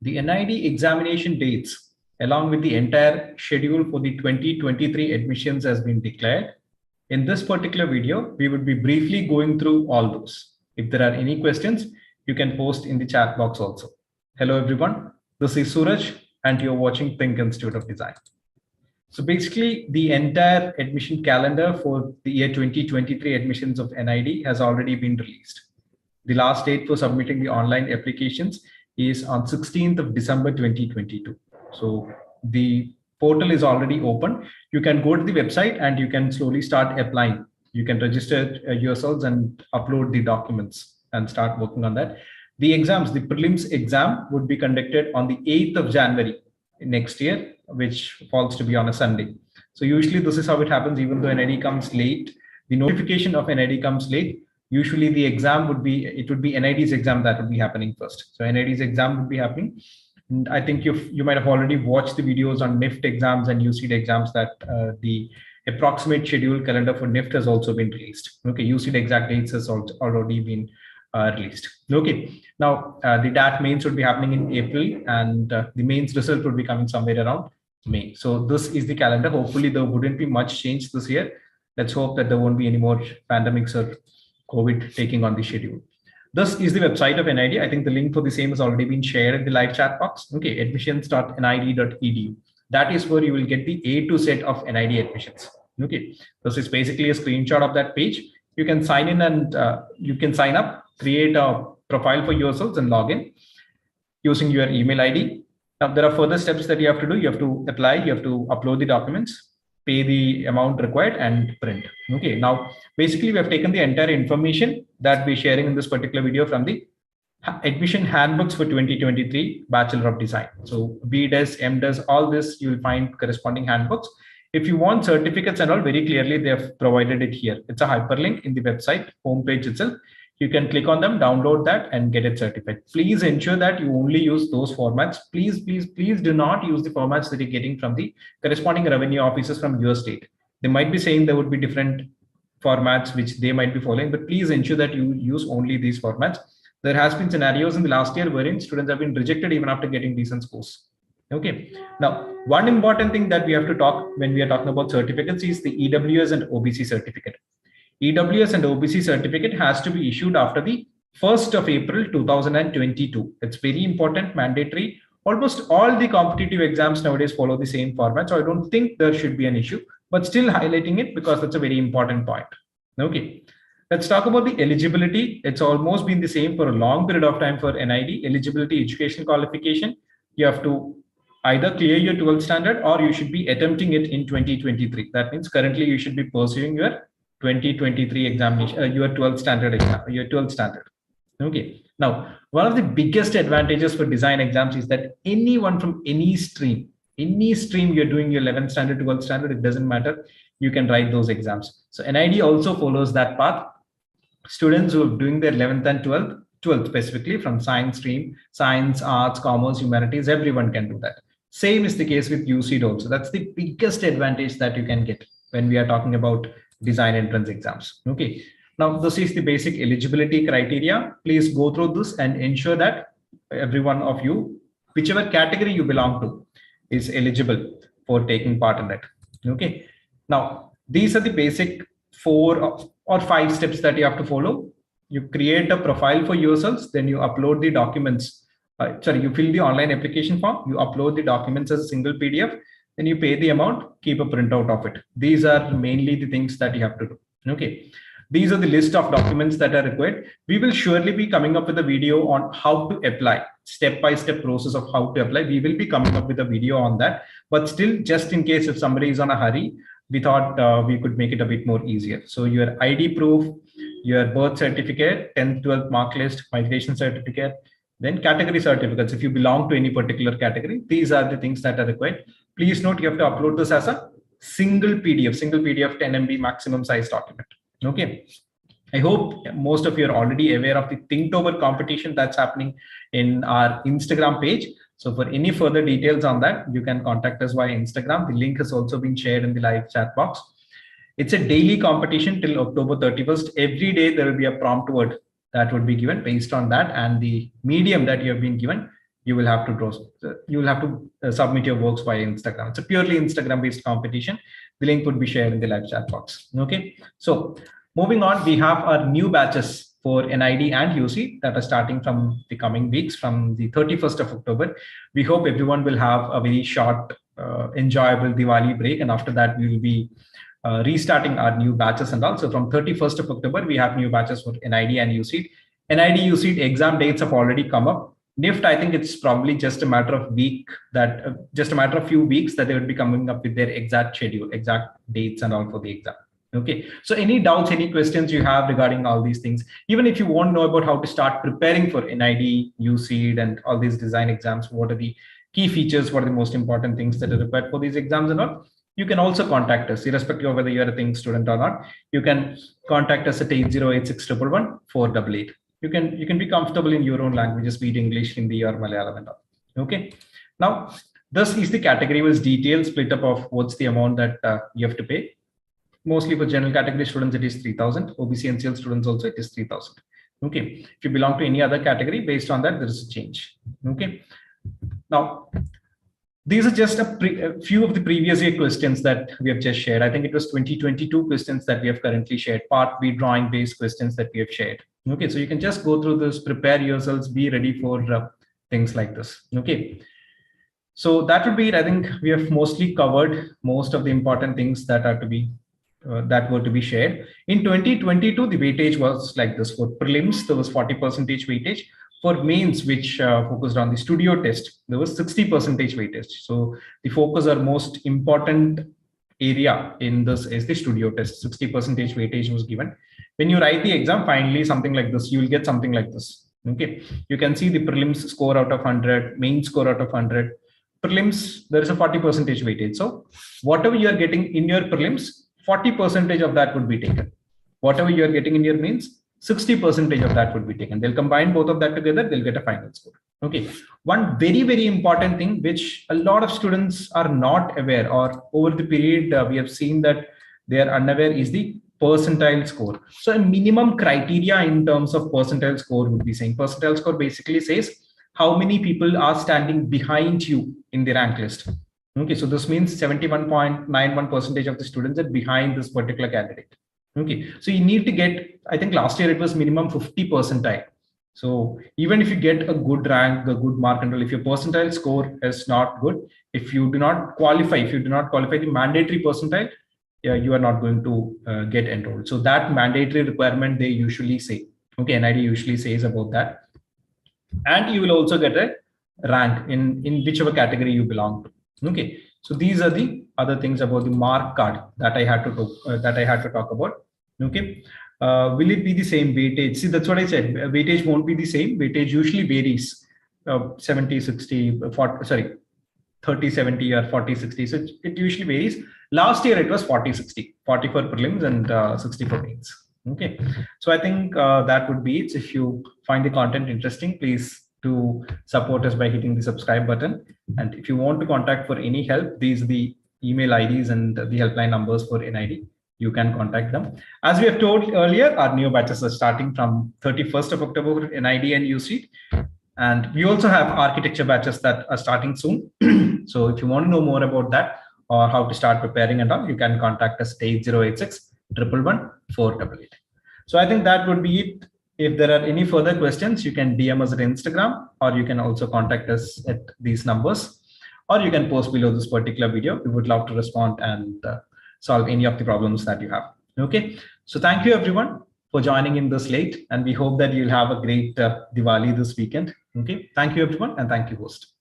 The NID examination dates, along with the entire schedule for the 2023 admissions has been declared. In this particular video, we would be briefly going through all those. If there are any questions, you can post in the chat box also. Hello, everyone. This is Suraj, and you're watching THiNC Institute of Design. So basically, the entire admission calendar for the year 2023 admissions of NID has already been released. The last date for submitting the online applications is on 16th of December 2022. So the portal is already open. You can go to the website and you can slowly start applying. You can register yourselves and upload the documents and start working on that. The exams, the prelims exam would be conducted on the 8th of January next year, which falls to be on a Sunday. So usually this is how it happens. Even though NID comes late, the notification of NID comes late. Usually the exam would be, it would be NID's exam that would be happening first. So NID's exam would be happening. And I think you might have already watched the videos on NIFT exams and UCD exams that the approximate schedule calendar for NIFT has also been released. Okay, UCD exact dates has also already been released. Okay, now the DAT mains would be happening in April, and the mains result would be coming somewhere around May. So this is the calendar. Hopefully there wouldn't be much change this year. Let's hope that there won't be any more pandemics or COVID taking on the schedule. This is the website of NID. I think the link for the same has already been shared in the live chat box. Okay, admissions.nid.edu. That is where you will get the A to Z of NID admissions. Okay, this is basically a screenshot of that page. You can sign in and you can sign up, create a profile for yourselves and log in using your email ID. Now there are further steps that you have to do. You have to apply, you have to upload the documents, pay the amount required and print. Okay, now basically we have taken the entire information that we're sharing in this particular video from the admission handbooks for 2023 Bachelor of Design. So bdes, mdes, all this you will find corresponding handbooks. If you want certificates and all, very clearly they have provided it here. It's a hyperlink in the website homepage itself. You can click on them, download that and get it certified. Please ensure that you only use those formats. Please do not use the formats that you're getting from the corresponding revenue officers from your state. They might be saying there would be different formats which they might be following, but please ensure that you use only these formats. There has been scenarios in the last year wherein students have been rejected even after getting decent scores. Okay. Now, one important thing that we have to talk when we are talking about certificates is the EWS and OBC certificate. EWS and OBC certificate has to be issued after the 1st of April 2022. It's very important, mandatory. Almost all the competitive exams nowadays follow the same format, so I don't think there should be an issue, but still highlighting it because that's a very important point. Okay, let's talk about the eligibility. It's almost been the same for a long period of time for NID. Eligibility education qualification. You have to either clear your 12th standard or you should be attempting it in 2023. That means currently you should be pursuing your 2023 examination, your 12th standard exam, your 12th standard. Okay. Now, one of the biggest advantages for design exams is that anyone from any stream you're doing your 11th standard, 12th standard, it doesn't matter. You can write those exams. So NID also follows that path. Students who are doing their 11th and 12th specifically from science stream, science, arts, commerce, humanities, everyone can do that. Same is the case with UCD also. That's the biggest advantage that you can get when we are talking about design entrance exams. Okay, now this is the basic eligibility criteria. Please go through this and ensure that every one of you, whichever category you belong to, is eligible for taking part in that. Okay, now these are the basic 4 or 5 steps that you have to follow. You create a profile for yourselves, then you upload the documents. You fill the online application form, you upload the documents as a single PDF, then you pay the amount, keep a printout of it. These are mainly the things that you have to do. Okay, these are the list of documents that are required. We will surely be coming up with a video on how to apply, step-by-step process of how to apply. We will be coming up with a video on that, but still, just in case if somebody is on a hurry, we thought we could make it a bit more easier. So your ID proof, your birth certificate, 10th, 12th mark list, migration certificate, then category certificates. If you belong to any particular category, these are the things that are required. Please note, you have to upload this as a single PDF 10 MB maximum size document. Okay. I hope most of you are already aware of the Thinktober competition that's happening in our Instagram page. So for any further details on that, you can contact us via Instagram. The link has also been shared in the live chat box. It's a daily competition till October 31st. Every day there will be a prompt word that would be given. Based on that and the medium that you have been given, you will have to submit your works via Instagram. It's a purely Instagram based competition. The link would be shared in the live chat box. Okay, so moving on, we have our new batches for NID and UC that are starting from the coming weeks, from the 31st of October. We hope everyone will have a very short, enjoyable Diwali break, and after that we will be restarting our new batches and all. So from 31st of October, we have new batches for NID and UC. NID UC exam dates have already come up. NIFT, I think it's probably just a matter of few weeks that they would be coming up with their exact schedule, exact dates and all for the exam. Okay, so any doubts, any questions you have regarding all these things, even if you want to know about how to start preparing for NID, UC, and all these design exams, what are the key features, what are the most important things that are required for these exams and all, you can also contact us, irrespective of whether you're a THiNC student or not. You can contact us at 8086111488. You can be comfortable in your own languages, be it English, Hindi, or Malayalam and all. Okay. Now, this is the category-wise detailed split up of what's the amount that you have to pay. Mostly for general category students, it is 3,000. OBC NCL students also, it is 3,000. Okay. If you belong to any other category, based on that, there is a change. Okay. Now, these are just a few of the previous year questions that we have just shared. I think it was 2022 questions that we have currently shared, part B drawing based questions that we have shared. Okay, so you can just go through this, prepare yourselves, be ready for things like this. Okay, so that would be it. I think we have mostly covered most of the important things that are to be that were to be shared. In 2022, the weightage was like this. For prelims, there was 40% weightage. For mains, which focused on the studio test, there was 60% weightage. So the focus or most important area in this is the studio test. 60% weightage was given. When you write the exam, finally something like this, you will get something like this. Okay, you can see the prelims score out of 100, main score out of 100. Prelims, there is a 40% weightage. So whatever you are getting in your prelims, 40% of that would be taken. Whatever you are getting in your mains, 60% of that would be taken. They'll combine both of that together, they'll get a final score. Okay. One very, very important thing, which a lot of students are not aware, or over the period we have seen that they are unaware, is the percentile score. So a minimum criteria in terms of percentile score would be saying, percentile score basically says how many people are standing behind you in the rank list. Okay, so this means 71.91% of the students are behind this particular candidate. Okay, so you need to get, I think last year it was minimum 50 percentile. So even if you get a good rank, a good mark, and if your percentile score is not good, if you do not qualify the mandatory percentile, you are not going to get enrolled. So that mandatory requirement they usually say. Okay, NID usually says about that. And you will also get a rank in whichever category you belong to. Okay, so these are the other things about the mark card that I had to talk about. Okay, will it be the same weightage? See, that's what I said. Weightage won't be the same. Weightage usually varies, 70, 60, 40, sorry, 30, 70 or 40, 60. So it usually varies. Last year it was 40, 60, 40 for prelims and 60 for mains. Okay, so I think that would be it. If you find the content interesting, please do support us by hitting the subscribe button. And if you want to contact for any help, these are the email IDs and the helpline numbers for NID. You can contact them. As we have told earlier, our new batches are starting from 31st of October for NID and UC. And we also have architecture batches that are starting soon. So if you want to know more about that or how to start preparing and all, you can contact us at 8086 111 488. So I think that would be it. If there are any further questions, you can DM us at Instagram, or you can also contact us at these numbers, or you can post below this particular video. We would love to respond and solve any of the problems that you have. Okay, so thank you everyone for joining in this late, and we hope that you'll have a great Diwali this weekend. Okay, thank you everyone, and thank you host.